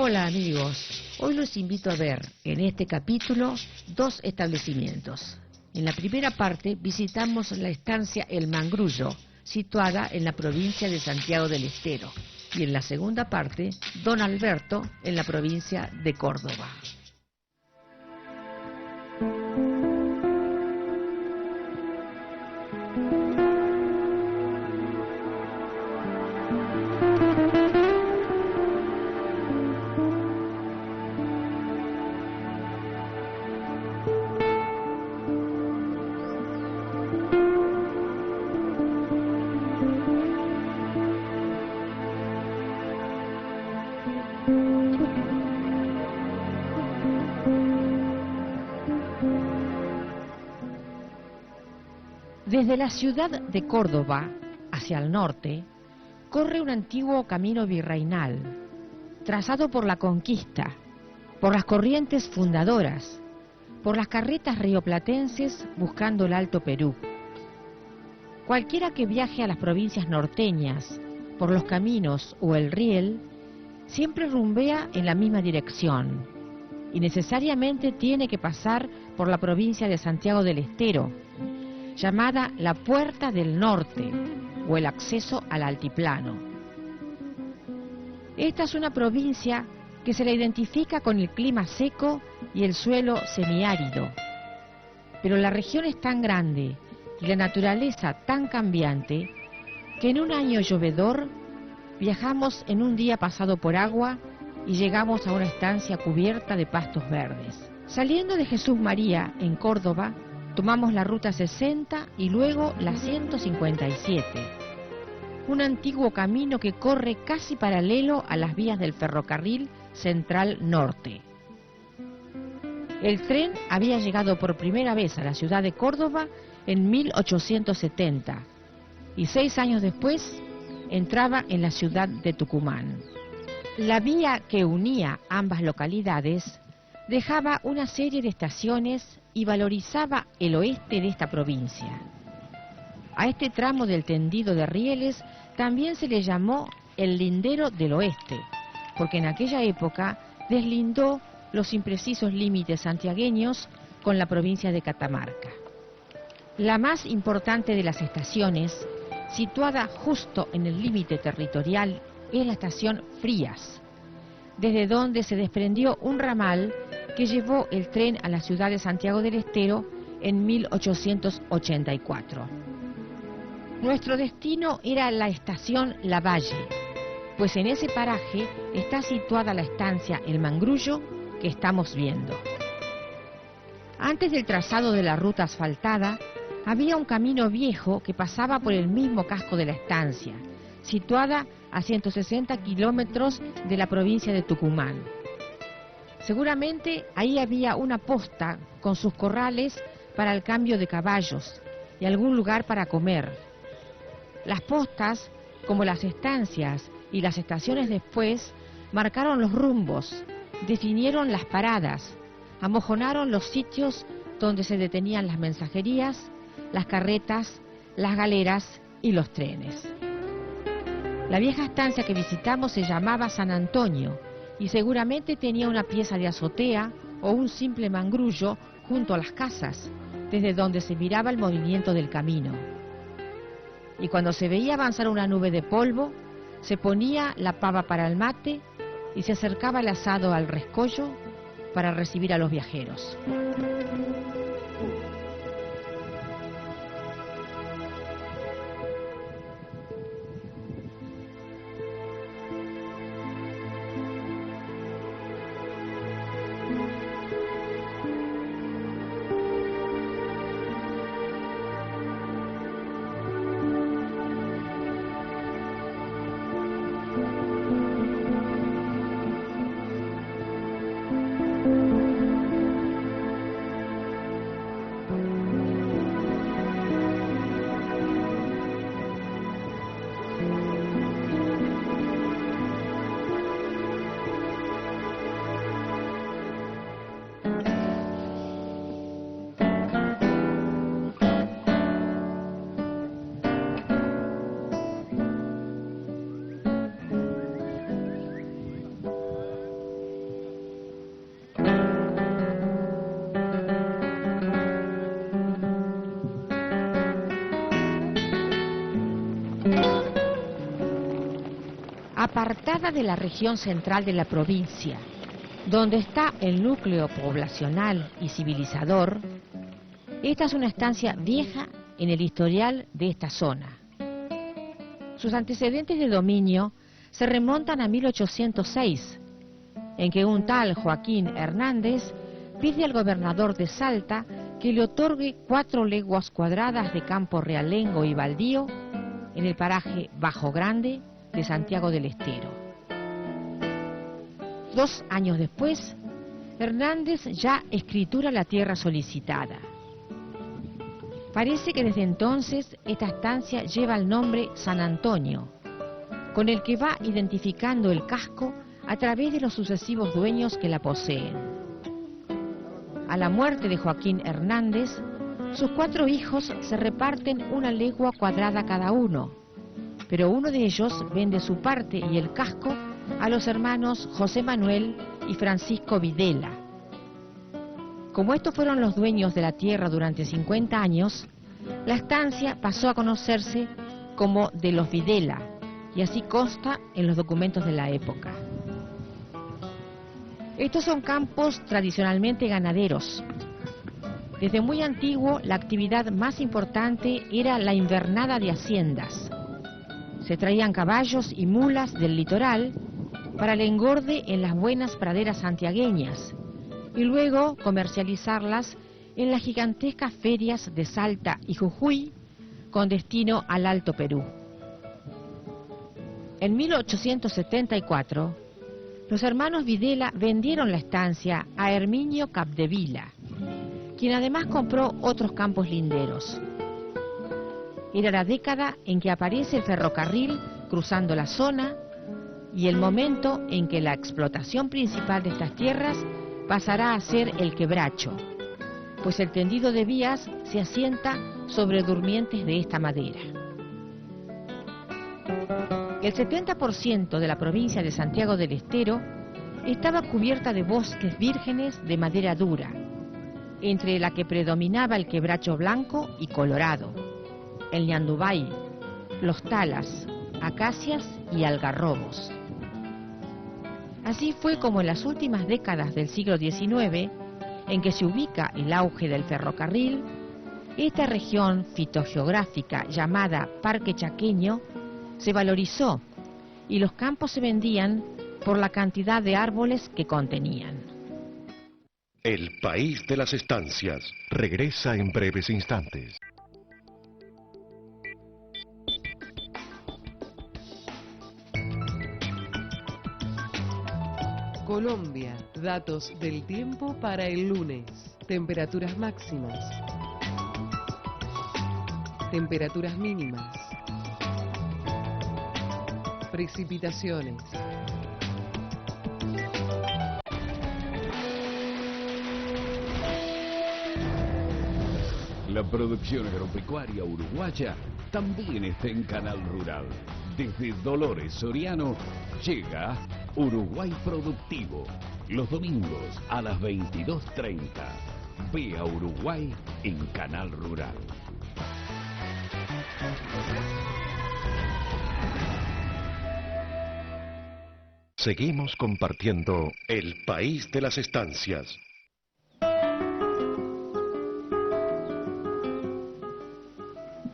Hola amigos, hoy los invito a ver en este capítulo dos establecimientos. En la primera parte visitamos la estancia El Mangrullo, situada en la provincia de Santiago del Estero, y en la segunda parte, Don Alberto, en la provincia de Córdoba. Desde la ciudad de Córdoba, hacia el norte, corre un antiguo camino virreinal, trazado por la conquista, por las corrientes fundadoras, por las carretas rioplatenses buscando el Alto Perú. Cualquiera que viaje a las provincias norteñas, por los caminos o el riel, siempre rumbea en la misma dirección, y necesariamente tiene que pasar por la provincia de Santiago del Estero, llamada la Puerta del Norte, o el acceso al altiplano. Esta es una provincia que se la identifica con el clima seco y el suelo semiárido, pero la región es tan grande y la naturaleza tan cambiante que en un año llovedor viajamos en un día pasado por agua y llegamos a una estancia cubierta de pastos verdes. Saliendo de Jesús María, en Córdoba, tomamos la ruta 60 y luego la 157, un antiguo camino que corre casi paralelo a las vías del ferrocarril Central Norte. El tren había llegado por primera vez a la ciudad de Córdoba en 1870 y 6 años después entraba en la ciudad de Tucumán. La vía que unía ambas localidades dejaba una serie de estaciones y valorizaba el oeste de esta provincia. A este tramo del tendido de rieles también se le llamó el Lindero del Oeste, porque en aquella época deslindó los imprecisos límites santiagueños con la provincia de Catamarca. La más importante de las estaciones, situada justo en el límite territorial, es la estación Frías, desde donde se desprendió un ramal que llevó el tren a la ciudad de Santiago del Estero en 1884. Nuestro destino era la estación Lavalle, pues en ese paraje está situada la estancia El Mangrullo que estamos viendo. Antes del trazado de la ruta asfaltada, había un camino viejo que pasaba por el mismo casco de la estancia, situada a 160 kilómetros de la provincia de Tucumán. Seguramente ahí había una posta con sus corrales para el cambio de caballos y algún lugar para comer. Las postas, como las estancias y las estaciones después, marcaron los rumbos, definieron las paradas, amojonaron los sitios donde se detenían las mensajerías, las carretas, las galeras y los trenes. La vieja estancia que visitamos se llamaba San Antonio y seguramente tenía una pieza de azotea o un simple mangrullo junto a las casas, desde donde se miraba el movimiento del camino. Y cuando se veía avanzar una nube de polvo, se ponía la pava para el mate y se acercaba el asado al rescollo para recibir a los viajeros. apartada de la región central de la provincia, donde está el núcleo poblacional y civilizador, esta es una estancia vieja en el historial de esta zona. Sus antecedentes de dominio se remontan a 1806, en que un tal Joaquín Hernández pide al gobernador de Salta que le otorgue 4 leguas cuadradas de campo realengo y baldío en el paraje Bajo Grande de Santiago del Estero. 2 años después, Hernández ya escritura la tierra solicitada. Parece que desde entonces esta estancia lleva el nombre San Antonio, con el que va identificando el casco a través de los sucesivos dueños que la poseen. A la muerte de Joaquín Hernández, sus 4 hijos se reparten 1 legua cuadrada cada uno, pero uno de ellos vende su parte y el casco a los hermanos José Manuel y Francisco Videla. Como estos fueron los dueños de la tierra durante 50 años, la estancia pasó a conocerse como de los Videla, y así consta en los documentos de la época. Estos son campos tradicionalmente ganaderos. Desde muy antiguo, la actividad más importante era la invernada de haciendas. Se traían caballos y mulas del litoral para el engorde en las buenas praderas santiagueñas, y luego comercializarlas en las gigantescas ferias de Salta y Jujuy con destino al Alto Perú. En 1874, los hermanos Videla vendieron la estancia a Herminio Capdevila, quien además compró otros campos linderos. Era la década en que aparece el ferrocarril cruzando la zona y el momento en que la explotación principal de estas tierras pasará a ser el quebracho, pues el tendido de vías se asienta sobre durmientes de esta madera. El 70% de la provincia de Santiago del Estero estaba cubierta de bosques vírgenes de madera dura, entre la que predominaba el quebracho blanco y colorado, el ñandubay, los talas, acacias y algarrobos. Así fue como en las últimas décadas del siglo XIX, en que se ubica el auge del ferrocarril, esta región fitogeográfica llamada Parque Chaqueño se valorizó y los campos se vendían por la cantidad de árboles que contenían. El país de las estancias regresa en breves instantes. Colombia, datos del tiempo para el lunes. Temperaturas máximas. Temperaturas mínimas. Precipitaciones. La producción agropecuaria uruguaya también está en Canal Rural. Desde Dolores Soriano llega Uruguay Productivo. Los domingos a las 22:30. Ve a Uruguay en Canal Rural. Seguimos compartiendo el país de las estancias.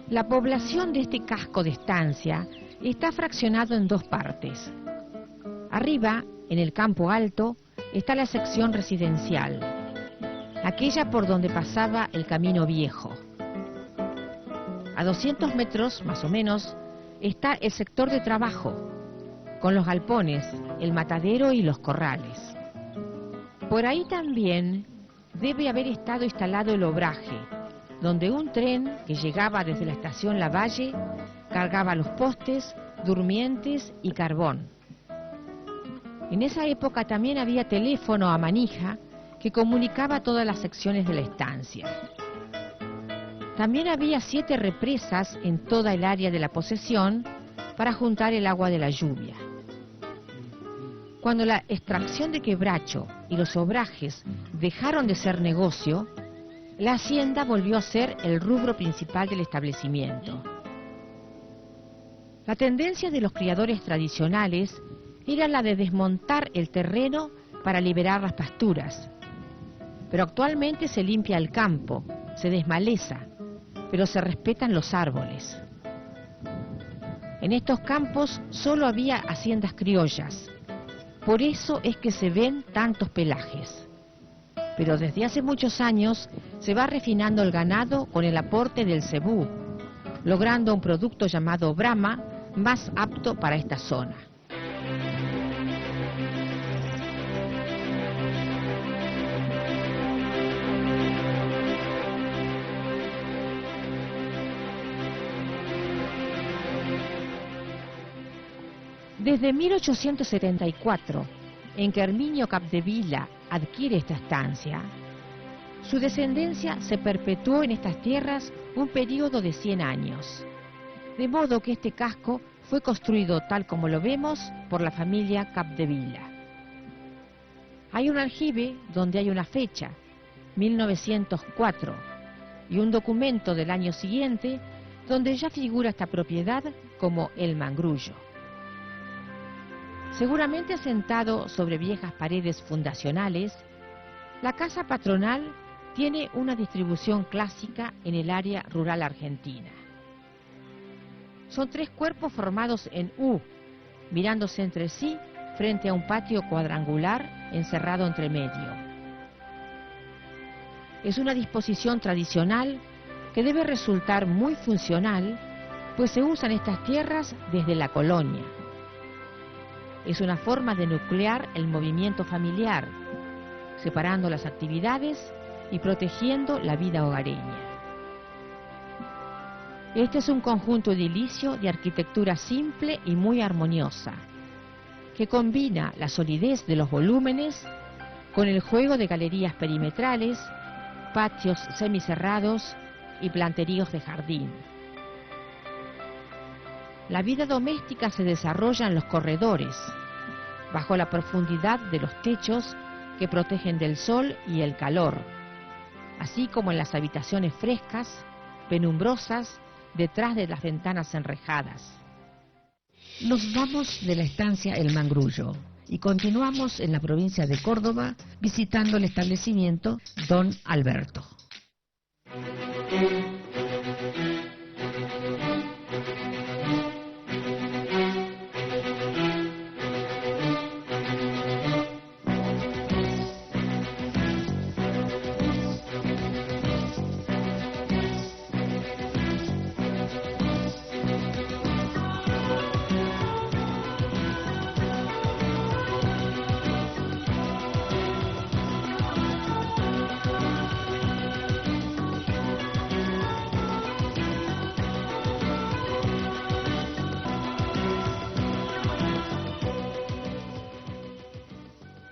La población de este casco de estancia está fraccionado en 2 partes. Arriba, en el campo alto, está la sección residencial, aquella por donde pasaba el camino viejo. A 200 metros, más o menos, está el sector de trabajo, con los galpones, el matadero y los corrales. Por ahí también debe haber estado instalado el obraje, donde un tren que llegaba desde la estación Lavalle cargaba los postes, durmientes y carbón. En esa época también había teléfono a manija que comunicaba todas las secciones de la estancia. También había 7 represas en toda el área de la posesión para juntar el agua de la lluvia. Cuando la extracción de quebracho y los obrajes dejaron de ser negocio, la hacienda volvió a ser el rubro principal del establecimiento. La tendencia de los criadores tradicionales era la de desmontar el terreno para liberar las pasturas. Pero actualmente se limpia el campo, se desmaleza, pero se respetan los árboles. En estos campos solo había haciendas criollas, por eso es que se ven tantos pelajes. Pero desde hace muchos años se va refinando el ganado con el aporte del cebú, logrando un producto llamado Brahma más apto para esta zona. Desde 1874, en que Herminio Capdevila adquiere esta estancia, su descendencia se perpetuó en estas tierras un periodo de 100 años, de modo que este casco fue construido tal como lo vemos por la familia Capdevila. Hay un aljibe donde hay una fecha, 1904, y un documento del año siguiente donde ya figura esta propiedad como el Mangrullo. Seguramente asentado sobre viejas paredes fundacionales, la casa patronal tiene una distribución clásica en el área rural argentina. Son 3 cuerpos formados en U, mirándose entre sí frente a un patio cuadrangular encerrado entre medio. Es una disposición tradicional que debe resultar muy funcional, pues se usan estas tierras desde la colonia. Es una forma de nuclear el movimiento familiar, separando las actividades y protegiendo la vida hogareña. Este es un conjunto edilicio de arquitectura simple y muy armoniosa, que combina la solidez de los volúmenes con el juego de galerías perimetrales, patios semicerrados y planteríos de jardín. La vida doméstica se desarrolla en los corredores, bajo la profundidad de los techos que protegen del sol y el calor, así como en las habitaciones frescas, penumbrosas, detrás de las ventanas enrejadas. Nos vamos de la estancia El Mangrullo y continuamos en la provincia de Córdoba visitando el establecimiento Don Alberto.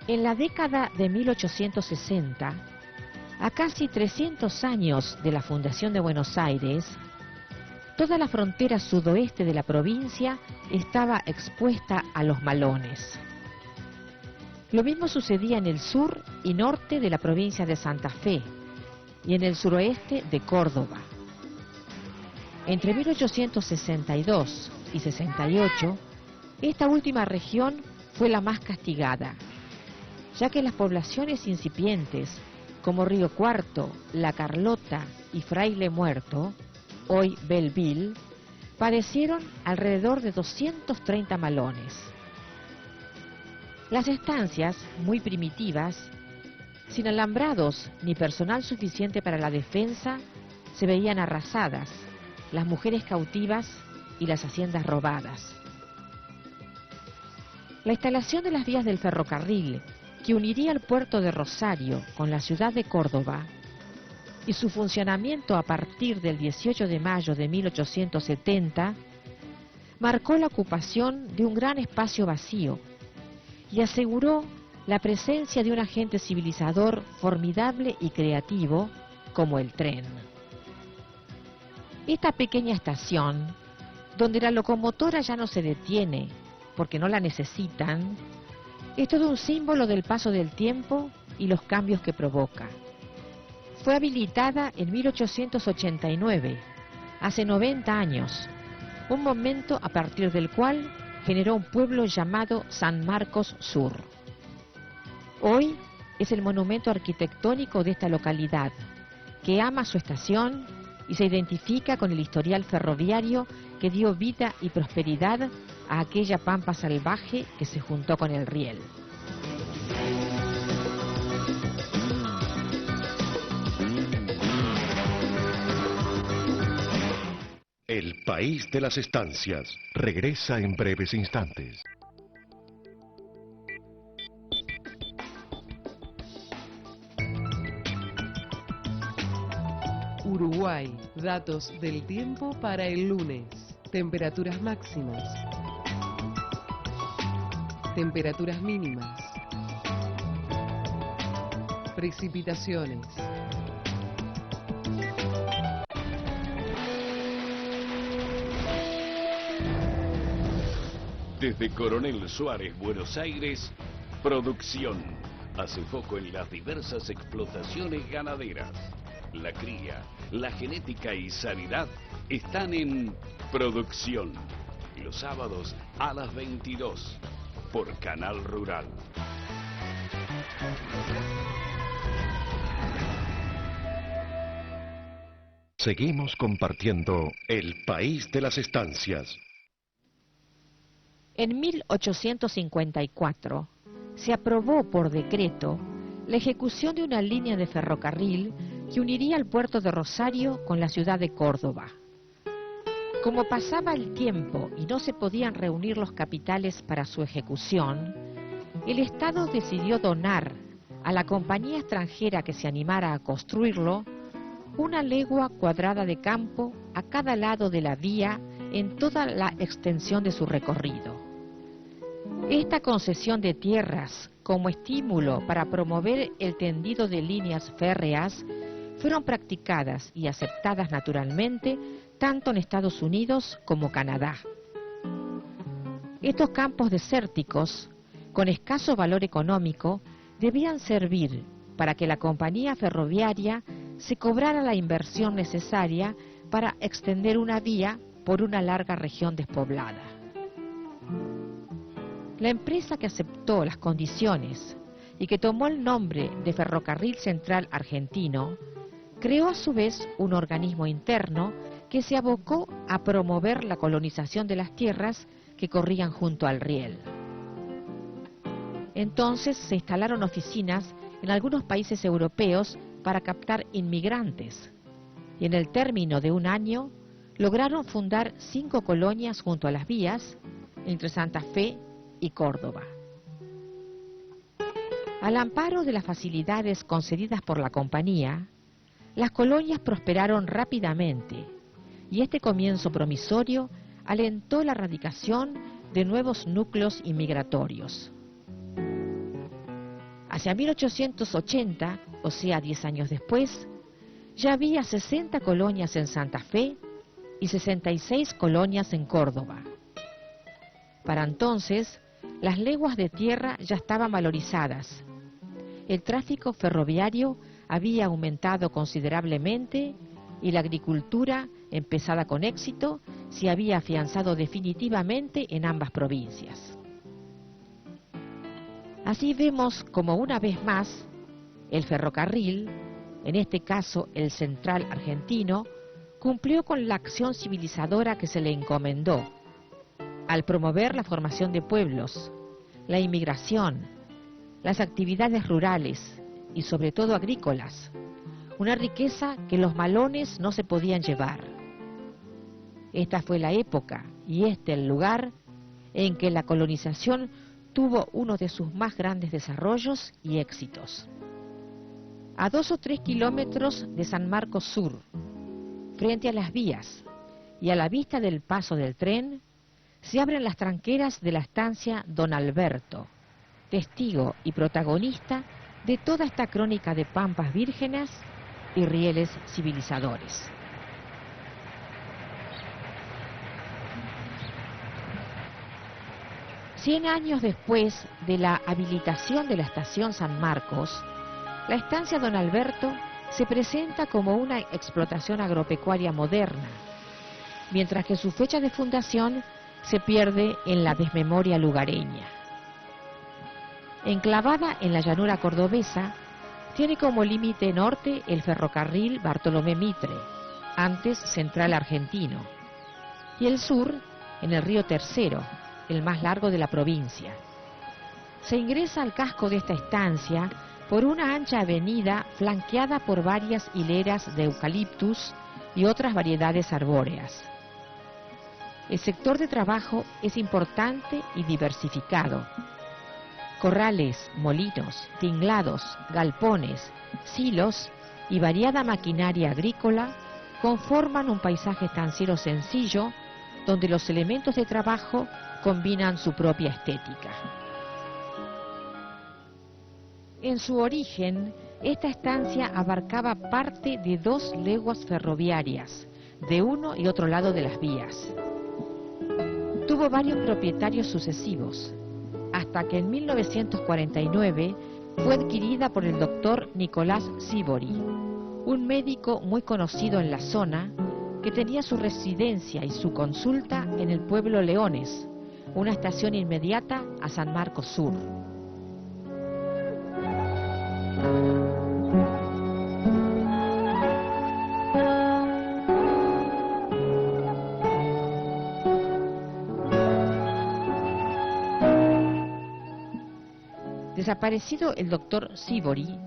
En la década de 1860, a casi 300 años de la fundación de Buenos Aires, toda la frontera sudoeste de la provincia estaba expuesta a los malones. Lo mismo sucedía en el sur y norte de la provincia de Santa Fe y en el suroeste de Córdoba. Entre 1862 y 68, esta última región fue la más castigada, ya que las poblaciones incipientes como Río Cuarto, La Carlota y Fraile Muerto, hoy Belleville, padecieron alrededor de 230 malones. Las estancias, muy primitivas, sin alambrados ni personal suficiente para la defensa, se veían arrasadas, las mujeres cautivas y las haciendas robadas. La instalación de las vías del ferrocarril, que uniría el puerto de Rosario con la ciudad de Córdoba, y su funcionamiento a partir del 18 de mayo de 1870, marcó la ocupación de un gran espacio vacío y aseguró la presencia de un agente civilizador formidable y creativo como el tren. Esta pequeña estación, donde la locomotora ya no se detiene porque no la necesitan, es todo un símbolo del paso del tiempo y los cambios que provoca. Fue habilitada en 1889, hace 90 años, un momento a partir del cual generó un pueblo llamado San Marcos Sur. Hoy es el monumento arquitectónico de esta localidad, que ama su estación y se identifica con el historial ferroviario que dio vida y prosperidad a aquella pampa salvaje que se juntó con el riel. El país de las estancias regresa en breves instantes. Uruguay, datos del tiempo para el lunes. Temperaturas máximas. Temperaturas mínimas. Precipitaciones. Desde Coronel Suárez, Buenos Aires, producción. Hace foco en las diversas explotaciones ganaderas. La cría, la genética y sanidad están en producción. Los sábados a las 22 por Canal Rural. Seguimos compartiendo el país de las estancias. En 1854 se aprobó por decreto la ejecución de una línea de ferrocarril que uniría el puerto de Rosario con la ciudad de Córdoba. Como pasaba el tiempo y no se podían reunir los capitales para su ejecución, el Estado decidió donar a la compañía extranjera que se animara a construirlo una legua cuadrada de campo a cada lado de la vía en toda la extensión de su recorrido. Esta concesión de tierras como estímulo para promover el tendido de líneas férreas fueron practicadas y aceptadas naturalmente tanto en Estados Unidos como Canadá. Estos campos desérticos, con escaso valor económico, debían servir para que la compañía ferroviaria se cobrara la inversión necesaria para extender una vía por una larga región despoblada. La empresa que aceptó las condiciones y que tomó el nombre de Ferrocarril Central Argentino, creó a su vez un organismo interno que se abocó a promover la colonización de las tierras que corrían junto al riel. Entonces se instalaron oficinas en algunos países europeos para captar inmigrantes, y en el término de un año lograron fundar 5 colonias junto a las vías entre Santa Fe y Córdoba. Al amparo de las facilidades concedidas por la compañía, las colonias prosperaron rápidamente y este comienzo promisorio alentó la radicación de nuevos núcleos inmigratorios. Hacia 1880, o sea 10 años después, ya había 60 colonias en Santa Fe y 66 colonias en Córdoba. Para entonces, las leguas de tierra ya estaban valorizadas. El tráfico ferroviario había aumentado considerablemente y la agricultura, empezada con éxito, se había afianzado definitivamente en ambas provincias. Así vemos como una vez más el ferrocarril, en este caso el Central Argentino, cumplió con la acción civilizadora que se le encomendó, al promover la formación de pueblos, la inmigración, las actividades rurales y sobre todo agrícolas, una riqueza que los malones no se podían llevar. Esta fue la época y este el lugar en que la colonización tuvo uno de sus más grandes desarrollos y éxitos. A 2 o 3 kilómetros de San Marcos Sur, frente a las vías y a la vista del paso del tren, se abren las tranqueras de la estancia Don Alberto, testigo y protagonista de toda esta crónica de pampas vírgenes y rieles civilizadores. Cien años después de la habilitación de la estación San Marcos, la estancia Don Alberto se presenta como una explotación agropecuaria moderna, mientras que su fecha de fundación se pierde en la desmemoria lugareña. Enclavada en la llanura cordobesa, tiene como límite norte el ferrocarril Bartolomé Mitre, antes Central Argentino, y el sur en el río Tercero, el más largo de la provincia. Se ingresa al casco de esta estancia por una ancha avenida flanqueada por varias hileras de eucaliptus y otras variedades arbóreas. El sector de trabajo es importante y diversificado. Corrales, molinos, tinglados, galpones, silos y variada maquinaria agrícola conforman un paisaje estanciero sencillo donde los elementos de trabajo combinan su propia estética. En su origen, esta estancia abarcaba parte de 2 leguas ferroviarias, de uno y otro lado de las vías. Tuvo varios propietarios sucesivos, hasta que en 1949 fue adquirida por el doctor Nicolás Sívori, un médico muy conocido en la zona que tenía su residencia y su consulta en el pueblo Leones, una estación inmediata a San Marcos Sur. Desaparecido el doctor Sívori,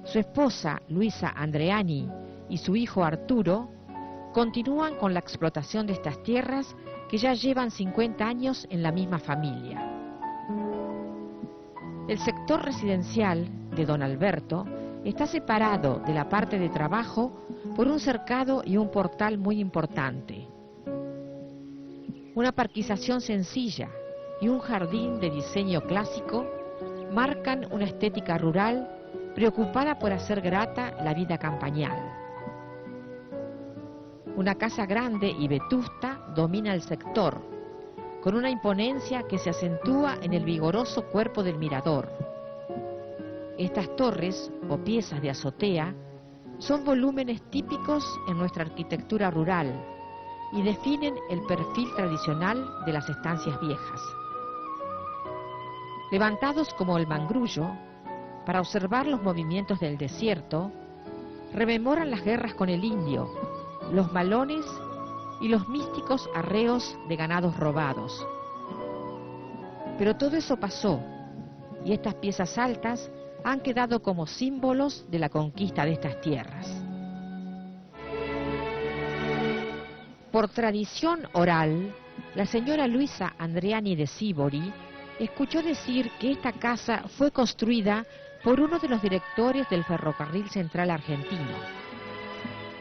su esposa Luisa Andreani y su hijo Arturo continúan con la explotación de estas tierras que ya llevan 50 años en la misma familia. El sector residencial de Don Alberto está separado de la parte de trabajo por un cercado y un portal muy importante. Una parquización sencilla y un jardín de diseño clásico marcan una estética rural preocupada por hacer grata la vida campañal. Una casa grande y vetusta domina el sector, con una imponencia que se acentúa en el vigoroso cuerpo del mirador. Estas torres, o piezas de azotea, son volúmenes típicos en nuestra arquitectura rural y definen el perfil tradicional de las estancias viejas. Levantados como el mangrullo, para observar los movimientos del desierto, rememoran las guerras con el indio, los malones y los místicos arreos de ganados robados. Pero todo eso pasó, y estas piezas altas han quedado como símbolos de la conquista de estas tierras. Por tradición oral, la señora Luisa Andreani de Sívori escuchó decir que esta casa fue construida por uno de los directores del Ferrocarril Central Argentino.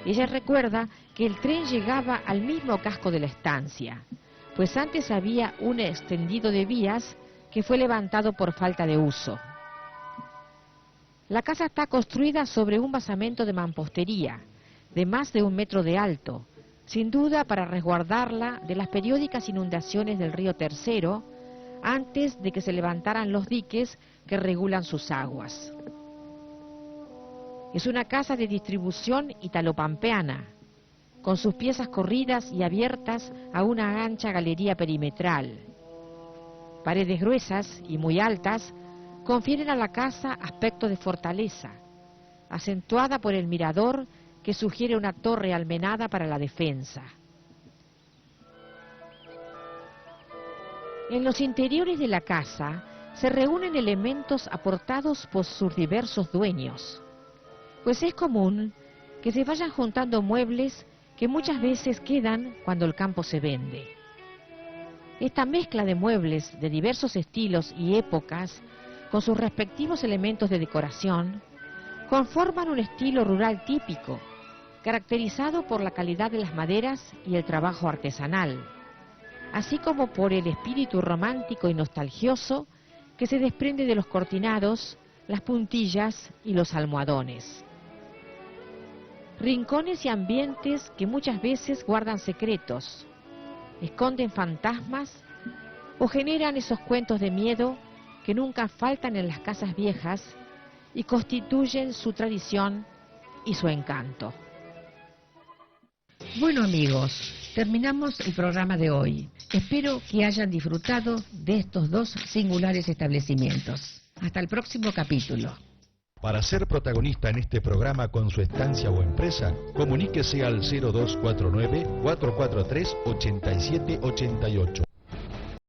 Ella recuerda que el tren llegaba al mismo casco de la estancia, pues antes había un extendido de vías que fue levantado por falta de uso. La casa está construida sobre un basamento de mampostería, de más de 1 metro de alto, sin duda para resguardarla de las periódicas inundaciones del río Tercero, antes de que se levantaran los diques que regulan sus aguas. Es una casa de distribución italopampeana, con sus piezas corridas y abiertas a una ancha galería perimetral. Paredes gruesas y muy altas confieren a la casa aspecto de fortaleza, acentuada por el mirador que sugiere una torre almenada para la defensa. En los interiores de la casa se reúnen elementos aportados por sus diversos dueños, pues es común que se vayan juntando muebles que muchas veces quedan cuando el campo se vende. Esta mezcla de muebles de diversos estilos y épocas, con sus respectivos elementos de decoración, conforman un estilo rural típico, caracterizado por la calidad de las maderas y el trabajo artesanal, así como por el espíritu romántico y nostalgioso que se desprende de los cortinados, las puntillas y los almohadones. Rincones y ambientes que muchas veces guardan secretos, esconden fantasmas o generan esos cuentos de miedo que nunca faltan en las casas viejas y constituyen su tradición y su encanto. Bueno amigos, Terminamos el programa de hoy. Espero que hayan disfrutado de estos dos singulares establecimientos. Hasta el próximo capítulo. Para ser protagonista en este programa con su estancia o empresa, comuníquese al 0249-443-8788.